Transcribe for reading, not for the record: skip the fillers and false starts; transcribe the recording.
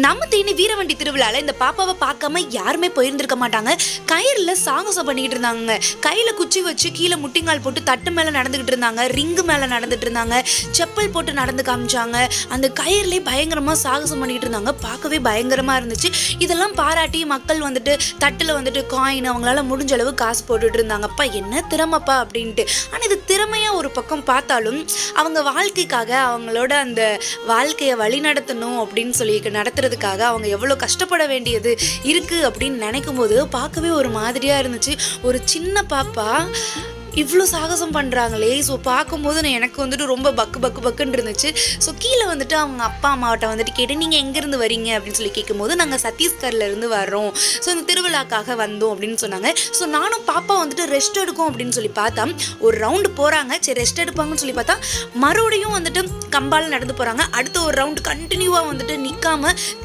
நம்ம தேனி வீரவண்டி திருவிழால இந்த பாப்பாவை பார்க்காம யாருமே போயிருந்திருக்க மாட்டாங்க. கயிறுல சாகசம் பண்ணிக்கிட்டு இருந்தாங்க. கையில குச்சி வச்சு கீழே முட்டிங்கால் போட்டு தட்டு மேல நடந்துகிட்டு இருந்தாங்க. ரிங்கு மேல நடந்துட்டு இருந்தாங்க. செப்பல் போட்டு நடந்து காமிச்சாங்க. அந்த கயிறுலயே பயங்கரமா சாகசம் பண்ணிக்கிட்டு இருந்தாங்க. பார்க்கவே பயங்கரமா இருந்துச்சு. இதெல்லாம் பாராட்டி மக்கள் வந்துட்டு தட்டுல வந்துட்டு காயின் அவங்களால முடிஞ்ச அளவு காசு போட்டுட்டு இருந்தாங்க. அப்பா என்ன திறமைப்பா அப்படின்ட்டு. ஆனா இது திறமையா ஒரு பக்கம் பார்த்தாலும் அவங்க வாழ்க்கைக்காக அவங்களோட அந்த வாழ்க்கையை வழி நடத்தணும் அப்படின்னு சொல்லி நடத்துறதுக்காக அவங்க எவ்வளோ கஷ்டப்பட வேண்டியது இருக்குது அப்படின்னு நினைக்கும் போது பார்க்கவே ஒரு மாதிரியாக இருந்துச்சு. ஒரு சின்ன பாப்பா இவ்வளோ சாகசம் பண்ணுறாங்களே. ஸோ பார்க்கும்போது எனக்கு வந்துட்டு ரொம்ப பக்குன்னு இருந்துச்சு. ஸோ கீழே வந்துட்டு அவங்க அப்பா அம்மாவட்ட வந்துட்டு கேட்டு நீங்கள் எங்கேருந்து வரீங்க அப்படின்னு சொல்லி கேட்கும்போது நாங்கள் சத்தீஸ்கர்லேருந்து வர்றோம், ஸோ இந்த திருவிழாக்காக வந்தோம் அப்படின்னு சொன்னாங்க. ஸோ நானும் பாப்பா வந்துட்டு ரெஸ்ட் எடுக்கும் அப்படின்னு சொல்லி பார்த்தா ஒரு ரவுண்டு போகிறாங்க. சரி ரெஸ்ட் எடுப்பாங்கன்னு சொல்லி பார்த்தா மறுபடியும் வந்துட்டு கம்பால் நடந்து போகிறாங்க. அடுத்த ஒரு ரவுண்டு கண்டினியூவாக வந்துட்டு நிற்காம